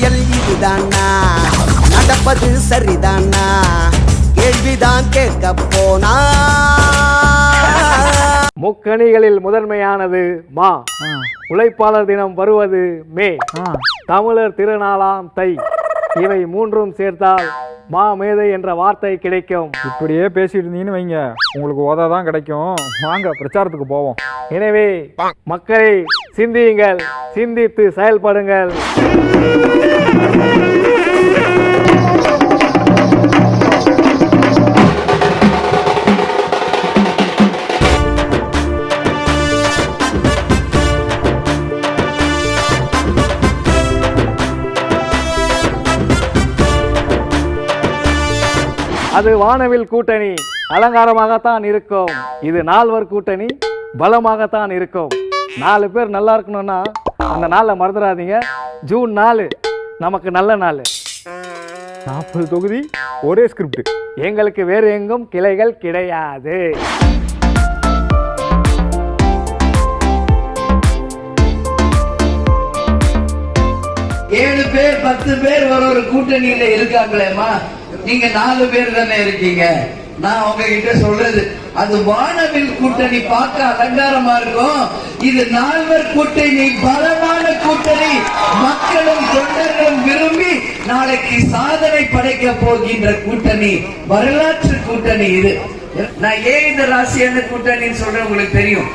அரசியல் இதுதானா? நடப்பது சரிதானா? கேள்விதான் கேட்க போனா. முக்கணிகளில் முதன்மையானது மா. உழைப்பாளர் தினம் வருவது மே. தமிழர் திருநாளாம் தை. இவை மூன்றும் சேர்த்தால் மா மேதை என்ற வார்த்தை கிடைக்கும். இப்படியே பேசிட்டு இருந்தீங்கன்னு வைங்க, உங்களுக்கு ஓதாதான் கிடைக்கும். வாங்க பிரச்சாரத்துக்கு போவோம். எனவே மக்களை சிந்தியுங்கள், சிந்தித்து செயல்படுங்கள். அது வானவில் கூட்டணி அலங்காரமாகத்தான் இருக்கும். இது நால்வர் கூட்டணி பலமாகத்தான் இருக்கும். 4 பேர் நல்லா இருக்கணும்னா அந்த நாளை மறந்துடாதீங்க. ஜூன் 4 நமக்கு நல்ல நாள். 40 தொகுதி ஒரே ஸ்கிரிப்ட். எங்களுக்கு வேறு எங்கும் கிளைகள் கிடையாது. ஏழு பேர் 10 பேர் ஒரு கூட்டணியில இருக்காங்களேம்மா, நீங்க 4 பேர் தானே இருக்கீங்க. நான் உங்ககிட்ட சொல்றது, அது வானவில் கூட்டணி பார்க்க அலங்காரமா இருக்கும். இது 4 கூட்டணி, பலமான கூட்டணி. மக்களும் தொண்டர்களும் விரும்பி நாளைக்கு சாதனை படைக்க போகின்ற கூட்டணி, வரலாற்று கூட்டணி இது. நான் ஏன் இந்த ராசியான கூட்டணின்னு சொல்றேன் உங்களுக்கு தெரியும்.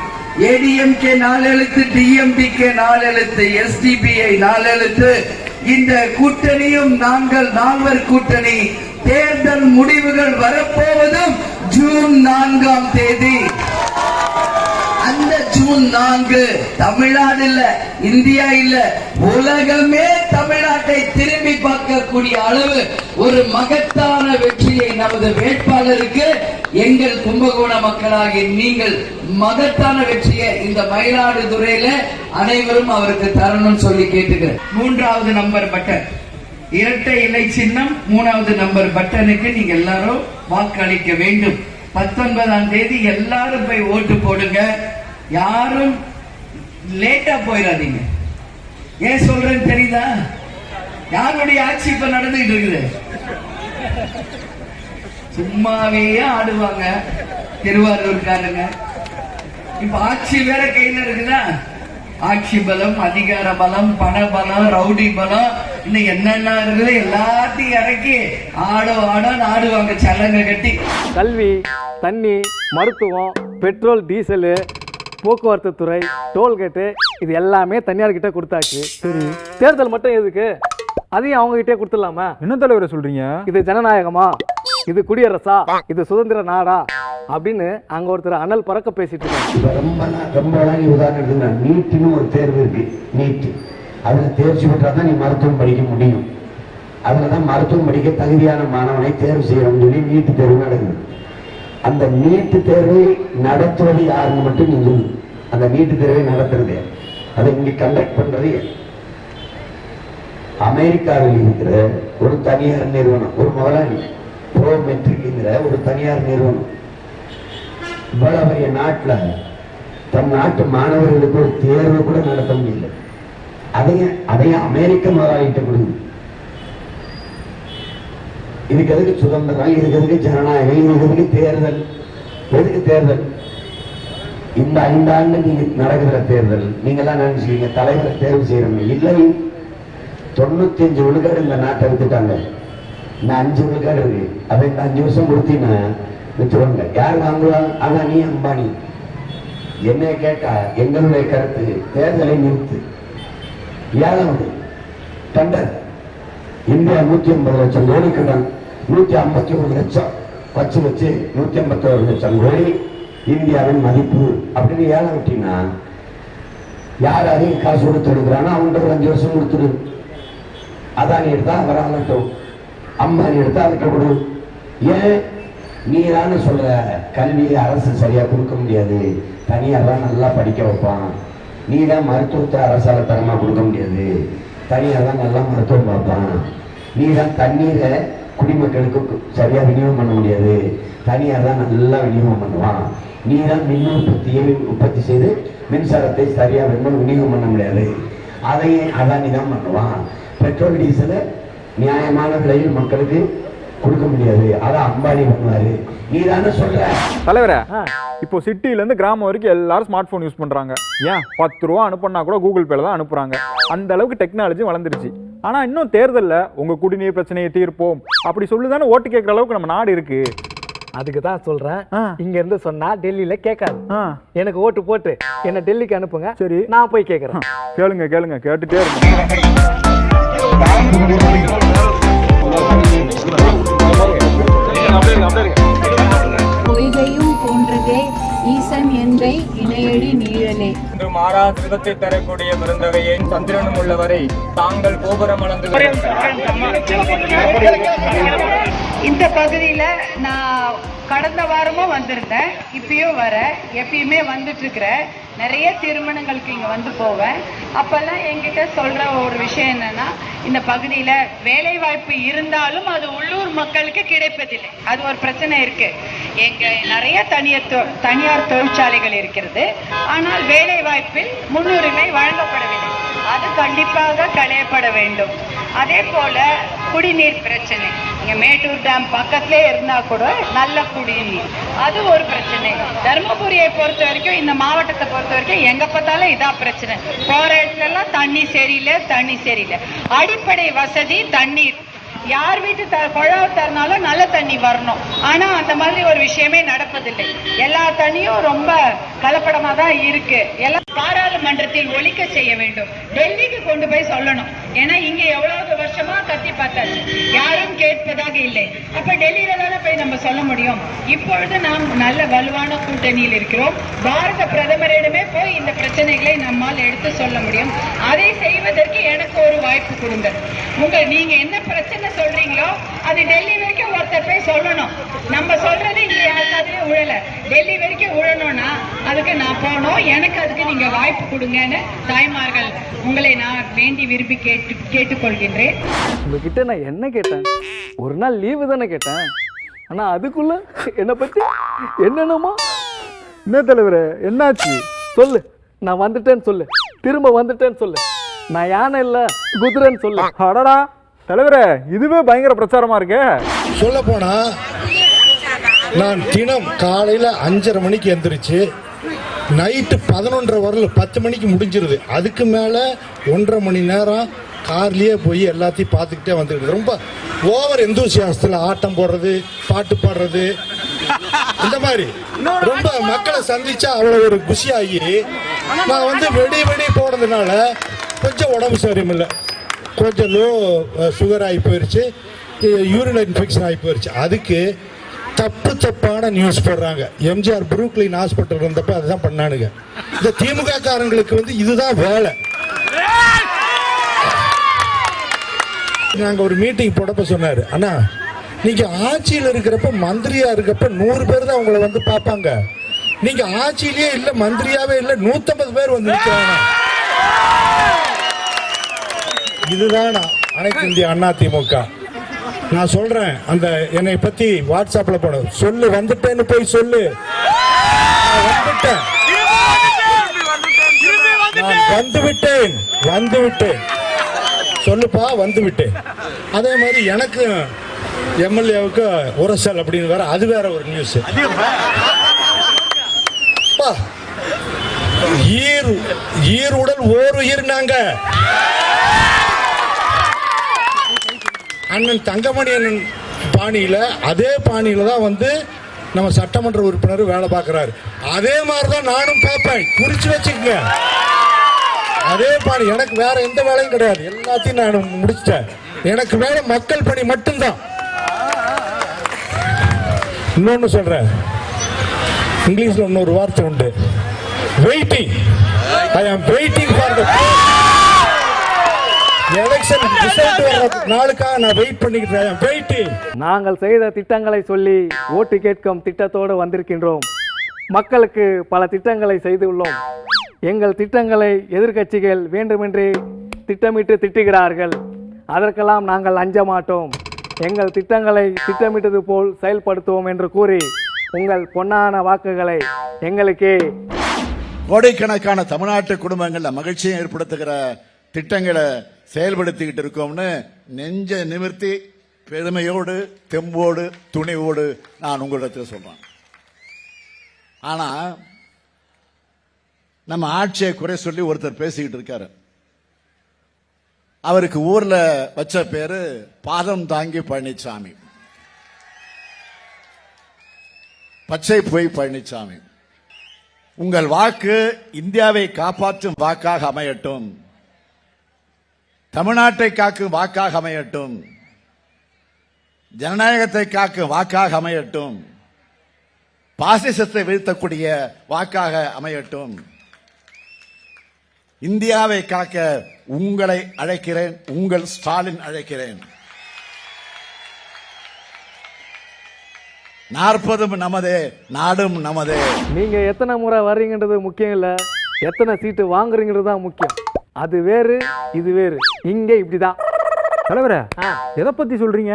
ஏடிஎம்கே 4 எழுத்து, டிஎம்டிகே 4 எழுத்து, எஸ்டிபிஐ 4 எழுத்து. இந்த கூட்டணியும் நாங்கள் 4 கூட்டணி. தேர்தல் முடிவுகள் வரப்போவதும் ஜூன் 4ஆம் தேதி. அந்த ஜூன் 4 தமிழ்நாடு இல்ல, இந்தியா இல்ல, உலகமே தமிழ்நாட்டை திரும்பி பார்க்கக்கூடிய அளவு ஒரு மகத்தான வெற்றியை நமது வேட்பாளருக்கு எங்கள் கும்பகோண மக்களாகி நீங்கள் மகத்தான வெற்றியை இந்த மயிலாடுதுறையில அனைவரும் அவருக்கு தரணும் சொல்லி கேட்டுக்கிறேன். 3வது நம்பர் பட்டன், இரட்டை இலை சின்னம் 3வது நம்பர் பட்டனுக்கு நீங்க எல்லாரும் வாக்களிக்க வேண்டும். 19ஆம் தேதி எல்லாரும் போய் ஓட்டு போடுங்க. யாரும் லேட்டா போயிடாதீங்க. ஏன் சொல்றேன்னு தெரியுதா? யாருடைய ஆட்சி இப்ப நடந்துகிட்டு இருக்குது? சும்மாவே ஆடுவாங்க திருவாரூர்காரங்க. இப்ப ஆட்சி வேற கையில இருக்குதா? ஆட்சி பலம், அதிகார பலம், பண பலம், ரவுடி பலம், இன்னும் என்னென்ன இருக்குது எல்லாத்தையும் இறக்கி ஆடோன்னு ஆடுவாங்க சலங்க கட்டி. கல்வி, தண்ணி, மருத்துவம், பெட்ரோல், டீசலு, போக்குவரத்து துறை, டோல்கேட்டு, இது எல்லாமே தனியார் கிட்ட கொடுத்தாச்சு. சரி, தேர்தல் மட்டும் எதுக்கு? அதையும் அவங்க கிட்டே கொடுத்துடலாமா? என்ன தலைவரை சொல்றீங்க? இது ஜனநாயகமா? இது குடியரசா? இது சுதந்திர நாடா? அப்படின்னு அங்க ஒருத்தர் அனல் பறக்க பேசிட்டு இருக்காங்க. ரொம்ப உதாரணத்துக்கு நீட்டுன்னு ஒரு தேர்வு இருக்கு. நீட், அதுல தேர்ச்சி பெற்றாதான் நீ மருத்துவம் படிக்க முடியும். அதுலதான் மருத்துவம் படிக்க தகுதியான மாணவனை தேர்வு செய்யணும்னு சொல்லி நீட்டு தேர்வு நடக்குது. அந்த நீட்டு தேர்வை நடத்துவது யாருன்னு மட்டும் நீங்க சொல்லு. அந்த நீட்டு தேர்வை நடத்துறது, அதை இங்க கண்டக்ட் பண்றது அமெரிக்காவில் இருக்கிற ஒரு தனியார் நிறுவனம், ஒரு முதலாளி ப்ரோ மெட்ரிக்ங்கிற ஒரு தனியார் நிறுவனம். இவ்வளவு பெரிய நாட்டுல தன் நாட்டு மாணவர்களுக்கு ஒரு தேர்வு கூட நடத்த முடியல. அதையும் அமெரிக்க முதலாளிகிட்ட கொடுக்குது. இதுக்கு எதுக்கு சுதந்திரம்? இதுக்கு எதுக்கு ஜனநாயகம்? இதுக்கு எதுக்கு தேர்தல்? எதுக்கு தேர்தல்? இந்த 5 ஆண்டு நீங்க நடக்கிற தேர்தல், நீங்க எல்லாம் நினைச்சுக்கீங்க தலைவரை தேர்வு செய்யறோம். இல்லை, 95 விழுக்காடு இந்த நாட்டை எடுத்துட்டாங்க. இந்த 5 விழுக்காடு இருக்கு. அதை இந்த 5 வருஷம் கொடுத்தீங்கன்னா வச்சுருவாங்க. யார் வாங்குவாங்க? அதானி, அம்பானி. என்ன கேட்டா எங்களுடைய கருத்து, தேர்தலை நிறுத்து. ஏழாவது டெண்டர், இந்தியா 150 லட்சம் கோடி கடன், 151 லட்சம் வச்சு 151 லட்சம் கோடி இந்தியாவின் மதிப்பு அப்படின்னு ஏழை விட்டீங்கன்னா யார் அதிக காசு கொடுத்து எடுக்கிறானோ அவன்கிட்ட ஒரு 5 வருஷம் கொடுத்துரு. அதானி எடுத்தா அவர் ஆகட்டும், அம்பானி எடுத்தா அதுக்கு கொடு. ஏன் நீ தானே சொல்ற கல்வியை அரசு சரியா கொடுக்க முடியாது, தனியார் தான் நல்லா படிக்க வைப்பான். நீ தான் மருத்துவத்தை அரசால தரமா கொடுக்க முடியாது, தனியார் தான் நல்லா மருத்துவம் பார்ப்பான். நீ தான் தண்ணீரை குடிமக்களுக்கு சரியா விநியோகம் பண்ண முடியாது, தனியார் தான் நல்லா விநியோகம் பண்ணுவான். நீ தான் மின் உற்பத்தியை உற்பத்தி செய்து மின்சாரத்தை சரியா விநியோகம் பண்ண முடியாது, அதையே அதானி தான் பண்ணுவான். பெட்ரோல் டீசலை நியாயமான விலையில் மக்களுக்கு கொடுக்க முடியாது. அதான் அம்பானி பண்ணுவாரு. நீ தானே சொல்ற தலைவரே, இப்போ சிட்டிலேருந்து கிராமம் வரைக்கும் எல்லாரும் ஸ்மார்ட் ஃபோன் யூஸ் பண்ணுறாங்க. ஏன் 10 ரூபா அனுப்புனா கூட கூகுள் பேல தான் அனுப்புகிறாங்க. அந்த அளவுக்கு டெக்னாலஜி வளர்ந்துருச்சு. ஆனால் இன்னும் தேர்தலில் உங்கள் குடிநீர் பிரச்சனையை தீர்ப்போம் அப்படி சொல்லுதானே ஓட்டு கேட்குற அளவுக்கு நம்ம நாடு இருக்கு. அதுக்கு தான் சொல்றேன், இங்க இருந்து சொன்னா டெல்லியில கேட்காது. எனக்கு ஓட்டு போட்டு என்ன டெல்லிக்கு அனுப்புங்க. சரி, நான் போய் கேட்கறேன். கேளுங்க கேளுங்க, கேட்டுட்டே இருக்கும். பொய்கையும் போன்றதே ஈசன் என்றை இணையடி நீழலே. இன்று மாறா திருதத்தை தரக்கூடிய பிறந்தவையை சந்திரனும் உள்ளவரை தாங்கள் கோபுரம் அளந்து இந்த பகுதியில நான் கடந்த வாரமும் வந்திருந்தேன், இப்பயும் வர, எப்பயுமே வந்துட்டு இருக்கிறேன். நிறைய திருமணங்களுக்கு இங்க வந்து போவேன். அப்பெல்லாம் என்கிட்ட சொல்ற ஒரு விஷயம் என்னன்னா, இந்த பகுதியில வேலை வாய்ப்பு இருந்தாலும் அது உள்ளூர் மக்களுக்கு கிடைப்பதில்லை. அது ஒரு பிரச்சனை இருக்கு. எங்க நிறைய தனியார் தொழிற்சாலைகள் இருக்கிறது, ஆனால் வேலை வாய்ப்பில் முன்னுரிமை வழங்கப்படவில்லை. அது கண்டிப்பாக களையப்பட வேண்டும். அதே போல குடிநீர் பிரச்சனை, இங்க மேட்டூர் டேம் பக்கத்திலே இருந்தா கூட நல்ல குடிநீர், அது ஒரு பிரச்சனை. தர்மபுரியை பொறுத்த வரைக்கும், இந்த மாவட்டத்தை பொறுத்த வரைக்கும் எங்க பார்த்தாலும் இதான் பிரச்சனை. போற இடத்துல எல்லாம் தண்ணி சரியில்லை. அடிப்படை வசதி தண்ணீர், யார் வீட்டு குழாய் தரனாலும் நல்ல தண்ணி வரணும். ஆனா அந்த மாதிரி ஒரு விஷயமே நடப்பதில்லை. எல்லா தண்ணியும் ரொம்ப கலப்படமா தான் இருக்கு. எல்லாம் பாராளுமன்றத்தில் ஒழிக்க செய்ய வேண்டும். டெல்லிக்கு கொண்டு போய் சொல்லணும். ஏன்னா இங்க எவ்வளவு வருஷமா கத்தி பார்த்தாச்சு, யாரும் கேட்பதாக இல்லை. அப்ப டெல்லியில தானே போய் நம்ம சொல்ல முடியும். இப்பொழுது நாம் நல்ல வலுவான கூட்டணியில் இருக்கிறோம். பாரத பிரதமரிடமே போய் இந்த பிரச்சனைகளை நம்மால் எடுத்து சொல்ல முடியும். அதை செய்வதற்கு எனக்கு ஒரு வாய்ப்பு கொடுங்க. நீங்க என்ன பிரச்சனை சொல்றீங்களோ அது டெல்லி வரைக்கும் ஒருத்தர் போய் சொல்லணும். நம்ம சொல்றது இங்க யாருக்காவது உழல, டெல்லி வரைக்கும் உழணும்னா அதுக்கு நான் போனோம். எனக்கு அதுக்கு நீங்க வாய்ப்பு கொடுங்கன்னு தாய்மார்கள் உங்களை நான் வேண்டி விரும்பி கேட்டுக்கொள்கின்றேன். உங்ககிட்ட நான் என்ன கேட்டேன்? ஒரு நாள் லீவு தானே கேட்டேன். ஆனா அதுக்குள்ள என்னை பத்தி என்னென்னமோ. என்ன தலைவரே, என்னாச்சு? சொல்லு. நான் வந்துட்டேன்னு சொல்லு, திரும்ப வந்துட்டேன்னு சொல்லு. நான் யானை இல்ல குதிரைன்னு சொல்லு. அடடா தலைவரே, இதுவே பயங்கர பிரச்சாரமா இருக்கே. சொல்ல போனா நான் தினம் காலையில 5:30 மணிக்கு எந்திரிச்சு நைட்டு 11:30 வரல 10 மணிக்கு முடிஞ்சிருது. அதுக்கு மேல 1.5 மணி நேரம் கார்லயே போய் எல்லாத்தையும் பார்த்துக்கிட்டே வந்துருக்கு. ரொம்ப ஓவர் எந்தூசியாஸ்தில் ஆட்டம் போடுறது, பாட்டு பாடுறது, இந்த மாதிரி ரொம்ப மக்களை சந்திச்சா அவ்வளோ ஒரு குஷியாகி நான் வந்து வெடி போடுறதுனால கொஞ்சம் உடம்பு சரியில்லை, கொஞ்சம் லோ சுகர் ஆகி போயிடுச்சு, யூரின் இன்ஃபெக்ஷன் ஆகி போயிடுச்சு. அதுக்கு தப்பான நியூஸ் போடுறாங்க. எம்ஜிஆர் புரூக்லின் ஹாஸ்பிட்டல் இருந்தப்ப அதுதான் பண்ணானுங்க. இந்த திமுக காரங்களுக்கு வந்து இதுதான் வேலை. நாங்க ஒரு மீட்டிங் போடப்ப சொன்னாரு, அண்ணா நீங்க ஆட்சியில் இருக்கிறப்ப மந்திரியா இருக்கப்ப 100 பேர் தான் உங்களை வந்து பார்ப்பாங்க. நீங்க ஆட்சியிலேயே இல்ல, மந்திரியாவே இல்ல, 150 பேர் வந்து நிற்கிறாங்க. இதுதான் அனைத்து இந்திய அண்ணா திமுக. நான் சொல்றேன், அந்த என்னை பத்தி வாட்ஸ்அப்ல போட சொல்லு, வந்துட்டேன்னு போய் சொல்லு. வந்துவிட்டேன் சொல்லுப்பா, வந்துவிட்டேன். அதே மாதிரி எனக்கு எம்எல்ஏவுக்கு உரசல் அப்படின்னு வேற, அது வேற ஒரு நியூஸ். ஈருடல் ஓர் உயிர்னாங்க. அண்ணன் தங்கமணி அண்ணன் பாணியில, அதே பாணியில தான் வந்து நம்ம சட்டமன்ற உறுப்பினர் வேலை பார்க்கிறாரு. அதே மாதிரிதான் நானும் பார்ப்பேன், குறிச்சு வச்சுக்கங்க. அதே பாணி, எனக்கு வேற எந்த வேலையும் கிடையாது, எல்லாத்தையும் நான் முடிச்சிட்டேன். எனக்கு வேலை மக்கள் பணி மட்டும்தான். இன்னொன்னு சொல்றேன், இங்கிலீஷ்ல இன்னொரு வார்த்தை உண்டு, வெயிட்டிங். ஐ ஆம் waiting for the election result வர நாளுக்காக நான் வெயிட் பண்ணிக்கிட்டேன். நாங்கள் செய்த திட்டங்களை சொல்லி ஓட்டு கேட்கும் திட்டத்தோடு வந்திருக்கின்றோம். மக்களுக்கு பல திட்டங்களை செய்துள்ளோம். எங்கள் திட்டங்களை எதிர்க்கட்சிகள் வேண்டுமென்றே திட்டமிட்டு திட்டுகிறார்கள். அதற்கெல்லாம் நாங்கள் அஞ்ச மாட்டோம். எங்கள் திட்டங்களை திட்டமிட்டது போல் செயல்படுத்துவோம் என்று கூறி உங்கள் பொன்னான வாக்குகளை எங்களுக்கே. கோடைக்கணக்கான தமிழ்நாட்டு குடும்பங்களில் மகிழ்ச்சியை ஏற்படுத்துகிற திட்டங்களை செயல்படுத்திக்கிட்டு இருக்கோம்னு நெஞ்ச நிமிர்த்தி பெருமையோடு தெம்போடு துணிவோடு நான் உங்களிடத்தில் சொல்றேன். ஆனா நம்ம ஆட்சியை குறை சொல்லி ஒருத்தர் பேசிக்கிட்டு இருக்காரு. அவருக்கு ஊர்ல வச்ச பேரு பாதம் தாங்கி பழனிசாமி, பச்சை பொய் பழனிசாமி. உங்கள் வாக்கு இந்தியாவை காப்பாற்றும் வாக்காக அமையட்டும், தமிழ்நாட்டை காக்கும் வாக்காக அமையட்டும், ஜனநாயகத்தை காக்கும் வாக்காக அமையட்டும், பாசிசத்தை வீழ்த்தக்கூடிய வாக்காக அமையட்டும். இந்தியாவை காக்க உங்களை அழைக்கிறேன், உங்கள் ஸ்டாலின் அழைக்கிறேன். 40 நமதே, நாடும் நமதே. நீங்க எத்தனை முறை வர்றீங்கன்றது முக்கியம் இல்ல, எத்தனை சீட்டு வாங்குறீங்கிறது தான் முக்கியம். அது வேறு இது வேறு. இங்க இப்படிதான். தலைவரே, எதை பத்தி சொல்றீங்க?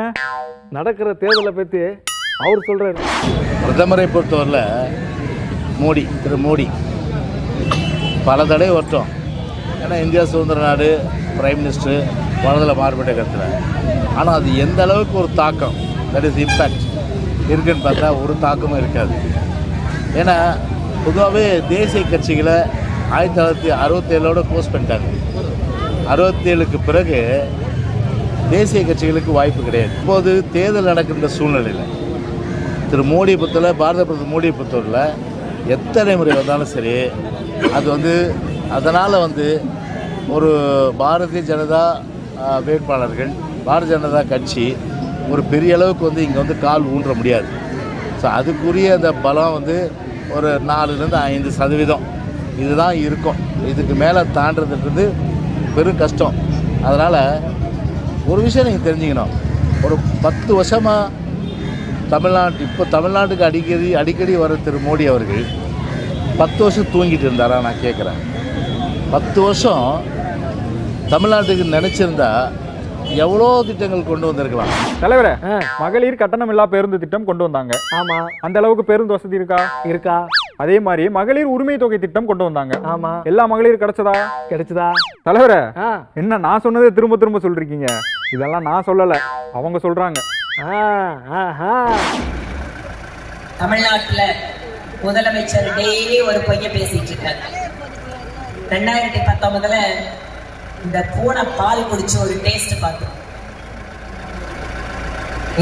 நடக்கிற தேர்தலை பத்தி அவர் சொல்றாரு. பிரதமரை பொறுத்தவரையில் மோடி, திரு மோடி பல தடவை வரட்டும். ஏன்னா இந்தியா சுதந்திர நாடு, பிரைம் மினிஸ்டர் வலதில் மாறுபட்ட கருத்தில். ஆனால் அது எந்த அளவுக்கு ஒரு தாக்கம், தட் இஸ் இம்பேக்ட் இருக்குன்னு பார்த்தா ஒரு தாக்கமும் இருக்காது. ஏன்னா பொதுவாகவே தேசிய கட்சிகளை 1967 க்ளோஸ் பண்ணிட்டாங்க. 67க்கு பிறகு தேசிய கட்சிகளுக்கு வாய்ப்பு கிடையாது. இப்போது தேர்தல் நடக்கின்ற சூழ்நிலையில் திரு மோடியை பொறுத்தவரை, பாரத பிரதமர் மோடியை பொறுத்தவரையில் எத்தனை முறை வந்தாலும் சரி, அது அதனால் ஒரு பாரதிய ஜனதா வேட்பாளர்கள், பாரதிய ஜனதா கட்சி ஒரு பெரிய அளவுக்கு இங்கே கால் ஊன்ற முடியாது. ஸோ அதுக்குரிய அந்த பலம் ஒரு 4-5% இதுதான் இருக்கும். இதுக்கு மேலே தாண்டதுன்றது பெரும் கஷ்டம். அதனால் ஒரு விஷயம் நீங்கள் தெரிஞ்சுக்கணும், ஒரு 10 வருஷமாக தமிழ்நாட்டுக்கு அடிக்கடி வர திரு மோடி அவர்கள் 10 வருஷம் தூங்கிட்டு இருந்தாரா நான் கேட்குறேன். 10 வருஷம் தமிழ்நாட்டுக்கு நினைச்சிருந்தா எவ்வளோ திட்டங்கள் கொண்டு வந்திருக்கலாம். தலைவரே, மகளிர் கட்டணமில்லா பேருந்து திட்டம் கொண்டு வந்தாங்க. ஆமா. அந்த அளவுக்கு பேருந்து வசதி இருக்கா? அதே மாதிரி மகளிர் உரிமை தொகை திட்டம் கொண்டு வந்தாங்க. ஆமா. எல்லா மகளிர் கிடைச்சதா? தலைவரே, என்ன நான் சொன்னதே திரும்ப திரும்ப சொல்றீங்க? இதெல்லாம் நான் சொல்லல, அவங்க சொல்றாங்க. தமிழ்நாட்டுல முதலமைச்சர் டெய்லி ஒரு பொய்ய பேசிட்டு இருக்காரு. 2019 இந்த பூனை பால் குடிச்சு ஒரு டேஸ்ட் பார்த்தோம்.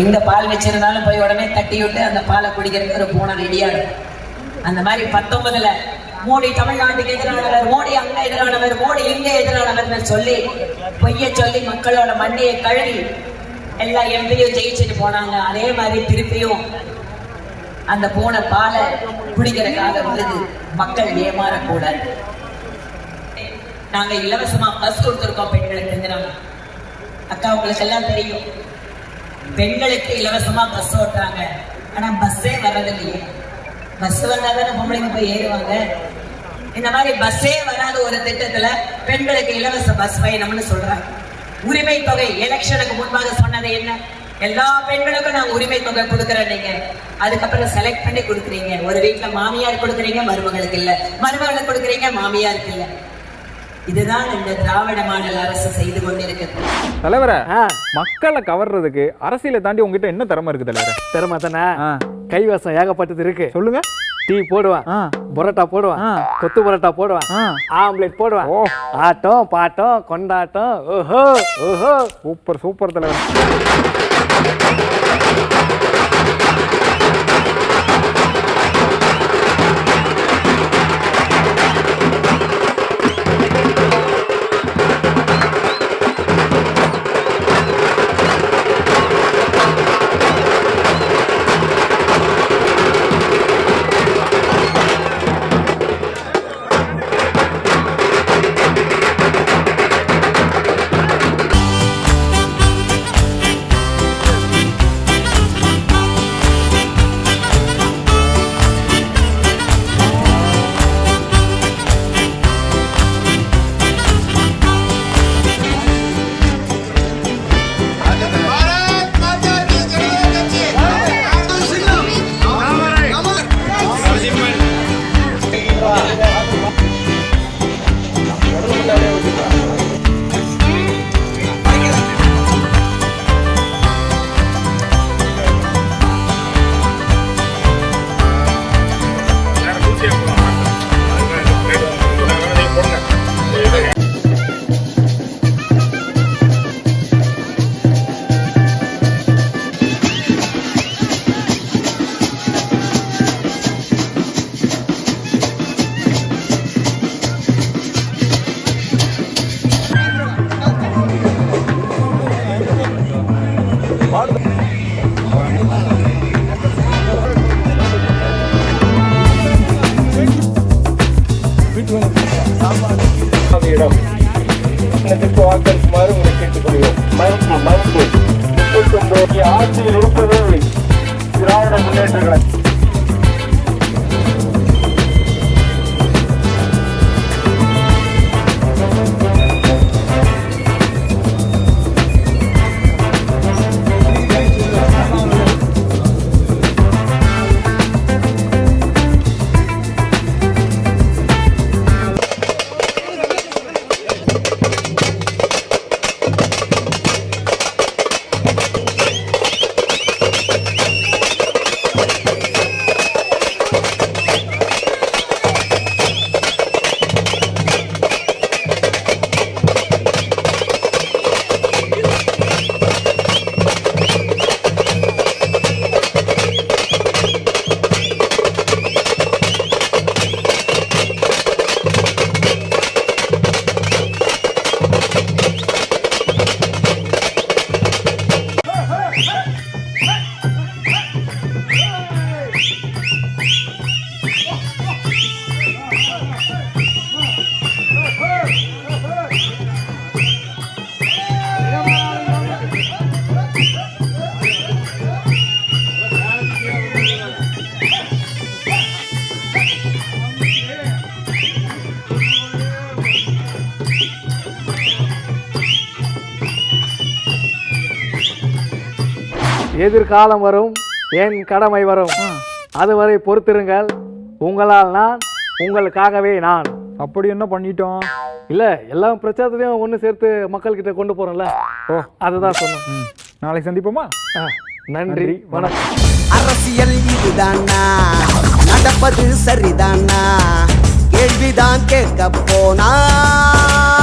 எங்க பால் வச்சிருந்தாலும் போய் உடனே தட்டி விட்டு அந்த பாலை குடிக்கிறதுக்கு ஒரு பூனை ரெடியா இருக்கும். அந்த மாதிரி 19 மோடி தமிழ்நாட்டுக்கு எதிரானவர், மோடி அங்க எதிரானவர், மோடி இங்க எதிரானவர் சொல்லி பொய்ய சொல்லி மக்களோட மண்டியை கழுவி எல்லா எம்பியும் ஜெயிச்சுட்டு போனாங்க. அதே மாதிரி திருப்பியும் அந்த பூனை பாலை குடிக்கிறதுக்காக மக்கள் ஏமாறக்கூடாது. நாங்க இலவசமா பஸ் கொடுத்துருக்கோம் பெண்களுக்கு. அக்கா உங்களுக்கு எல்லாம் தெரியும், பெண்களுக்கு இலவசமா பஸ் ஓட்டுறாங்க. ஆனா பஸ்ஸே வர்றதில்லையே. பஸ் வந்தாதானே பொம்பளைங்க போய் ஏறுவாங்க. இந்த மாதிரி பஸ்ஸே வராத ஒரு திட்டத்துல பெண்களுக்கு இலவச பஸ் பயணம்னு சொல்றாங்க. உரிமை தொகை எலெக்ஷனுக்கு முன்பாக சொன்னது என்ன? எல்லா பெண்களுக்கும் நாங்க உரிமை தொகை கொடுக்குறோம். நீங்க அதுக்கப்புறம் செலக்ட் பண்ணி கொடுக்குறீங்க. ஒரு வீட்டுல மாமியார் கொடுக்குறீங்க, மருமகளுக்கு இல்ல. மருமகளுக்கு கொடுக்குறீங்க, மாமியாருக்கு இல்ல. இதுதான் இந்த திராவிட மாடல் அரசு செய்து கொண்டிருக்கிறது. தலைவரே, மக்களை கவர்றதுக்கு அரசியலை தாண்டி உங்ககிட்ட என்ன திறமை இருக்கு தலைவரே? திறமை தானே, கைவசம் ஏகப்பட்டது இருக்கு. சொல்லுங்க. டீ போடுவான், பரோட்டா போடுவான், கொத்து பரோட்டா போடுவான், ஆம்லெட் போடுவான், ஆட்டம் பாட்டம் கொண்டாட்டம். ஓஹோ ஓஹோ, சூப்பர் தலைவர். வாக்களிக்குமாறு உங்களை கேட்டுக்கொள்கிறோம். ஆட்சியில் இருப்பது திராவிட முன்னேற்ற கழகம். எதிர்காலம் வரும், என் கடமை வரும். அதுவரை பொறுத்திருங்கள். உங்களால் நான், உங்களுக்காகவே நான். அப்படி என்ன பண்ணிட்டோம்? இல்ல, எல்லா பிரச்சாரத்தையும் ஒன்று சேர்த்து மக்கள்கிட்ட கொண்டு போறோம்ல. ஓ, அதுதான் சொன்னோம். நாளைக்கு சந்திப்போமா? நன்றி, வணக்கம். அரசியல் இதுதானா, நடப்பது சரிதானா, கேள்விதான் கேட்க போனா